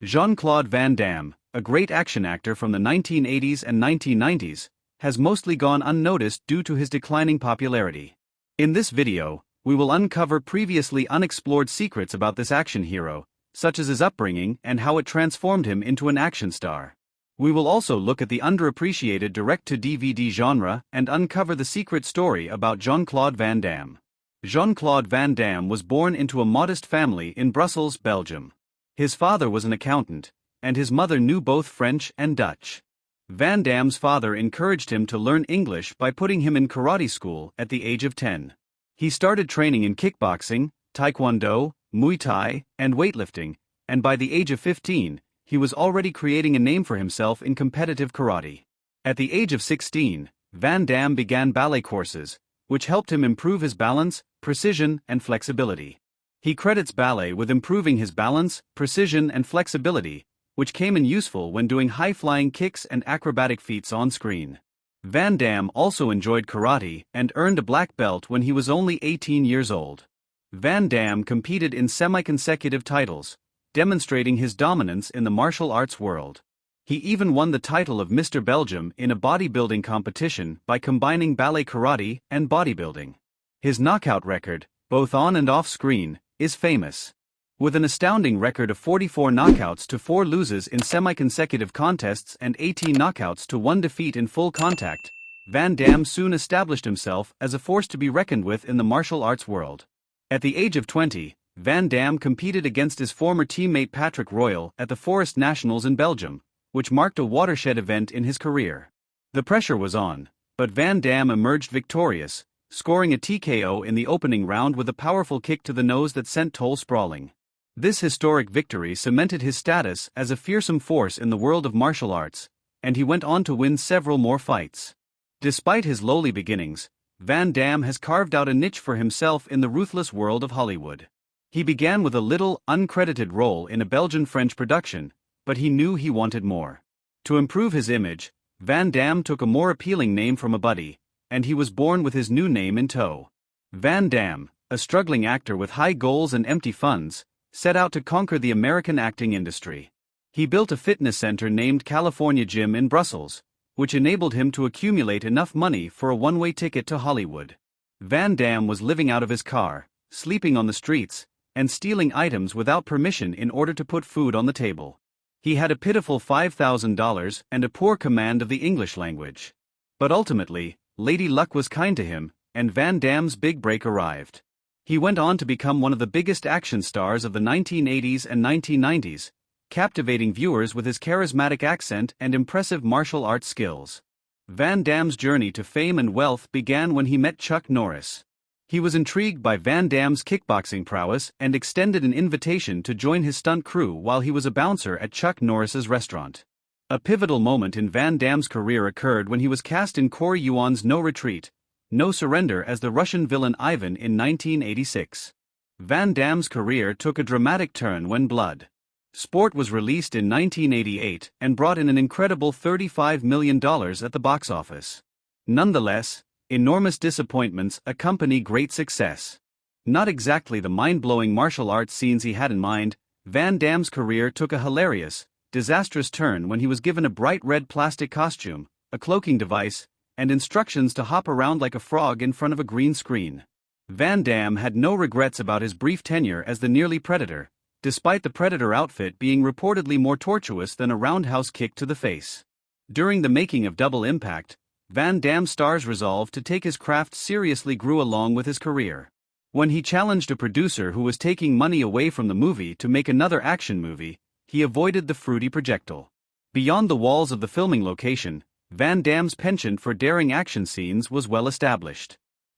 Jean-Claude Van Damme, a great action actor from the 1980s and 1990s, has mostly gone unnoticed due to his declining popularity. In this video, we will uncover previously unexplored secrets about this action hero, such as his upbringing and how it transformed him into an action star. We will also look at the underappreciated direct-to-DVD genre and uncover the secret story about Jean-Claude Van Damme. Jean-Claude Van Damme was born into a modest family in Brussels, Belgium. His father was an accountant, and his mother knew both French and Dutch. Van Damme's father encouraged him to learn English by putting him in karate school at the age of 10. He started training in kickboxing, taekwondo, Muay Thai, and weightlifting, and by the age of 15, he was already creating a name for himself in competitive karate. At the age of 16, Van Damme began ballet courses, which helped him improve his balance, precision, and flexibility. He credits ballet with improving his balance, precision, and flexibility, which came in useful when doing high-flying kicks and acrobatic feats on screen. Van Damme also enjoyed karate and earned a black belt when he was only 18 years old. Van Damme competed in semi-consecutive titles, demonstrating his dominance in the martial arts world. He even won the title of Mr. Belgium in a bodybuilding competition by combining ballet karate and bodybuilding. His knockout record, both on and off screen, is famous. With an astounding record of 44 knockouts to 4 losses in semi-consecutive contests and 18 knockouts to 1 defeat in full contact, Van Damme soon established himself as a force to be reckoned with in the martial arts world. At the age of 20, Van Damme competed against his former teammate Patrick Royal at the Forest Nationals in Belgium, which marked a watershed event in his career. The pressure was on, but Van Damme emerged victorious, scoring a TKO in the opening round with a powerful kick to the nose that sent Toll sprawling. This historic victory cemented his status as a fearsome force in the world of martial arts, and he went on to win several more fights. Despite his lowly beginnings, Van Damme has carved out a niche for himself in the ruthless world of Hollywood. He began with a little, uncredited role in a Belgian-French production, but he knew he wanted more. To improve his image, Van Damme took a more appealing name from a buddy, and he was born with his new name in tow. Van Damme, a struggling actor with high goals and empty funds, set out to conquer the American acting industry. He built a fitness center named California Gym in Brussels, which enabled him to accumulate enough money for a one-way ticket to Hollywood. Van Damme was living out of his car, sleeping on the streets, and stealing items without permission in order to put food on the table. He had a pitiful $5,000 and a poor command of the English language. But ultimately, Lady Luck was kind to him, and Van Damme's big break arrived. He went on to become one of the biggest action stars of the 1980s and 1990s, captivating viewers with his charismatic accent and impressive martial arts skills. Van Damme's journey to fame and wealth began when he met Chuck Norris. He was intrigued by Van Damme's kickboxing prowess and extended an invitation to join his stunt crew while he was a bouncer at Chuck Norris's restaurant. A pivotal moment in Van Damme's career occurred when he was cast in Corey Yuan's No Retreat, No Surrender as the Russian villain Ivan in 1986. Van Damme's career took a dramatic turn when Blood Sport was released in 1988 and brought in an incredible $35 million at the box office. Nonetheless, enormous disappointments accompany great success. Not exactly the mind-blowing martial arts scenes he had in mind, Van Damme's career took a hilarious, disastrous turn when he was given a bright red plastic costume, a cloaking device, and instructions to hop around like a frog in front of a green screen. Van Damme had no regrets about his brief tenure as the nearly Predator, despite the Predator outfit being reportedly more tortuous than a roundhouse kick to the face. During the making of Double Impact, Van Damme's star's resolve to take his craft seriously grew along with his career. When he challenged a producer who was taking money away from the movie to make another action movie, he avoided the fruity projectile. Beyond the walls of the filming location, Van Damme's penchant for daring action scenes was well established.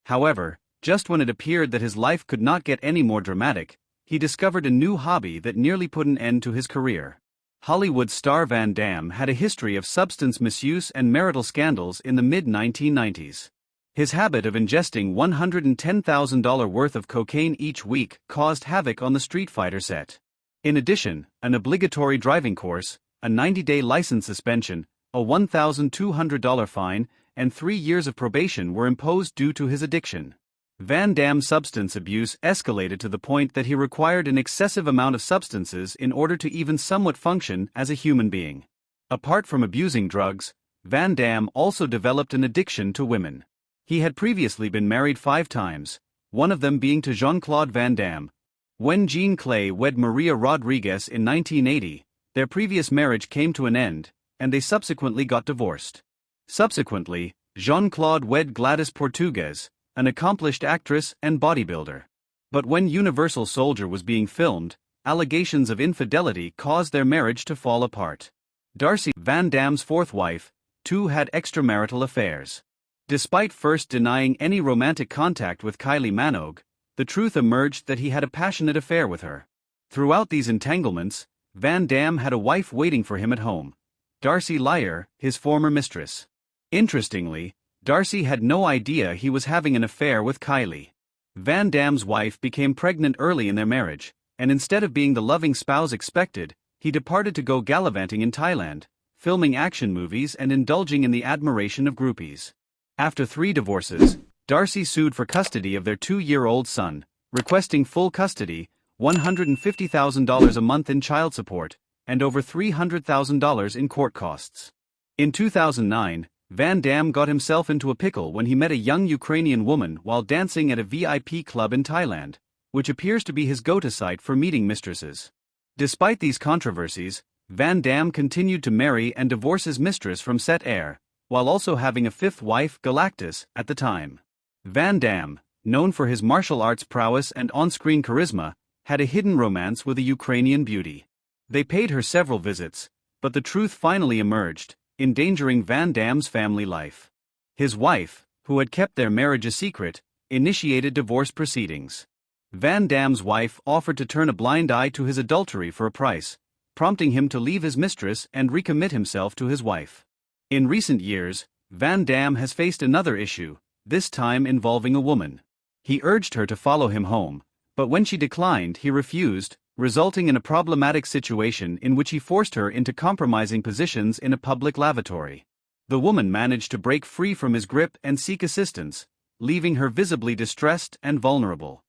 However, just when it appeared that his life could not get any more dramatic, he discovered a new hobby that nearly put an end to his career. Hollywood star Van Damme had a history of substance misuse and marital scandals in the mid-1990s. His habit of ingesting $110,000 worth of cocaine each week caused havoc on the Street Fighter set. In addition, an obligatory driving course, a 90-day license suspension, a $1,200 fine, and 3 years of probation were imposed due to his addiction. Van Damme's substance abuse escalated to the point that he required an excessive amount of substances in order to even somewhat function as a human being. Apart from abusing drugs, Van Damme also developed an addiction to women. He had previously been married 5 times, one of them being to Jean-Claude Van Damme. When Jean-Claude wed Maria Rodriguez in 1980, their previous marriage came to an end, and they subsequently got divorced. Subsequently, Jean-Claude wed Gladys Portugues, an accomplished actress and bodybuilder. But when Universal Soldier was being filmed, allegations of infidelity caused their marriage to fall apart. Darcy, Van Damme's 4th wife, too had extramarital affairs. Despite first denying any romantic contact with Kylie Minogue, the truth emerged that he had a passionate affair with her. Throughout these entanglements, Van Damme had a wife waiting for him at home, Darcy Lyer, his former mistress. Interestingly, Darcy had no idea he was having an affair with Kylie. Van Damme's wife became pregnant early in their marriage, and instead of being the loving spouse expected, he departed to go gallivanting in Thailand, filming action movies and indulging in the admiration of groupies. After 3 divorces, Darcy sued for custody of their 2-year-old son, requesting full custody, $150,000 a month in child support, and over $300,000 in court costs. In 2009, Van Damme got himself into a pickle when he met a young Ukrainian woman while dancing at a VIP club in Thailand, which appears to be his go-to site for meeting mistresses. Despite these controversies, Van Damme continued to marry and divorce his mistress from set air, while also having a 5th wife, Galactus, at the time. Van Damme, known for his martial arts prowess and on-screen charisma, had a hidden romance with a Ukrainian beauty. They paid her several visits, but the truth finally emerged, endangering Van Damme's family life. His wife, who had kept their marriage a secret, initiated divorce proceedings. Van Damme's wife offered to turn a blind eye to his adultery for a price, prompting him to leave his mistress and recommit himself to his wife. In recent years, Van Damme has faced another issue, this time involving a woman. He urged her to follow him home, but when she declined, he refused, resulting in a problematic situation in which he forced her into compromising positions in a public lavatory. The woman managed to break free from his grip and seek assistance, leaving her visibly distressed and vulnerable.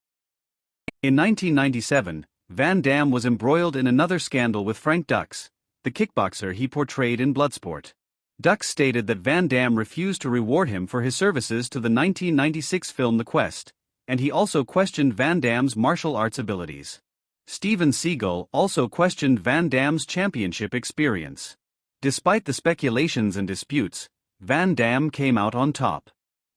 In 1997, Van Damme was embroiled in another scandal with Frank Dux, the kickboxer he portrayed in Bloodsport. Dux stated that Van Damme refused to reward him for his services to the 1996 film The Quest, and he also questioned Van Damme's martial arts abilities. Steven Seagal also questioned Van Damme's championship experience. Despite the speculations and disputes, Van Damme came out on top.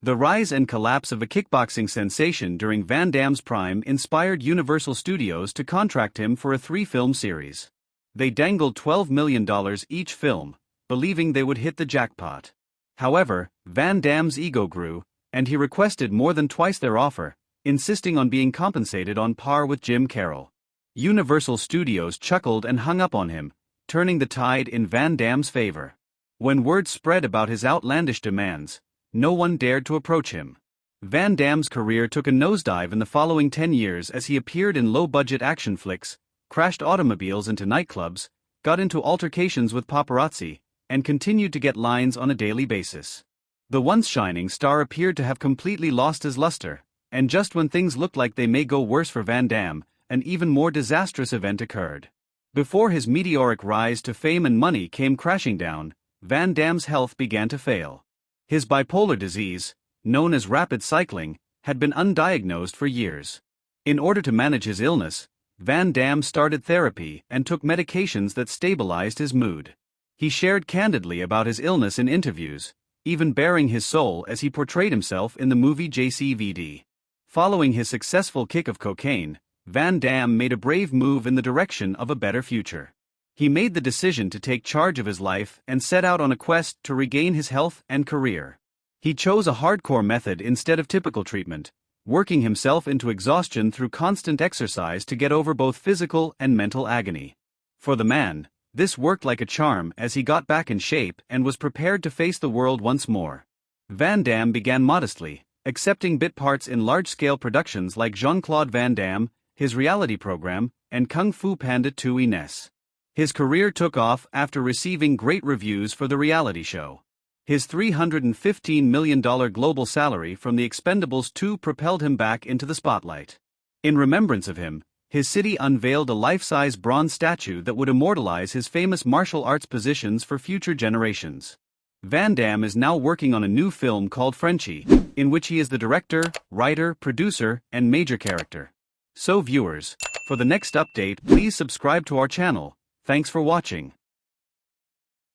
The rise and collapse of a kickboxing sensation during Van Damme's prime inspired Universal Studios to contract him for a 3-film series. They dangled $12 million each film, believing they would hit the jackpot. However, Van Damme's ego grew, and he requested more than twice their offer, insisting on being compensated on par with Jim Carroll. Universal Studios chuckled and hung up on him, turning the tide in Van Damme's favor. When word spread about his outlandish demands, no one dared to approach him. Van Damme's career took a nosedive in the following 10 years as he appeared in low-budget action flicks, crashed automobiles into nightclubs, got into altercations with paparazzi, and continued to get lines on a daily basis. The once shining star appeared to have completely lost his luster, and just when things looked like they may go worse for Van Damme, an even more disastrous event occurred. Before his meteoric rise to fame and money came crashing down, Van Damme's health began to fail. His bipolar disease, known as rapid cycling, had been undiagnosed for years. In order to manage his illness, Van Damme started therapy and took medications that stabilized his mood. He shared candidly about his illness in interviews, even baring his soul as he portrayed himself in the movie JCVD. Following his successful kick of cocaine, Van Damme made a brave move in the direction of a better future. He made the decision to take charge of his life and set out on a quest to regain his health and career. He chose a hardcore method instead of typical treatment, working himself into exhaustion through constant exercise to get over both physical and mental agony. For the man, this worked like a charm as he got back in shape and was prepared to face the world once more. Van Damme began modestly, accepting bit parts in large-scale productions like Jean-Claude Van Damme, his reality program, and Kung Fu Panda 2 Ines. His career took off after receiving great reviews for the reality show. His $315 million global salary from The Expendables 2 propelled him back into the spotlight. In remembrance of him, his city unveiled a life-size bronze statue that would immortalize his famous martial arts positions for future generations. Van Damme is now working on a new film called Frenchie, in which he is the director, writer, producer, and major character. So viewers, for the next update, please subscribe to our channel. Thanks for watching.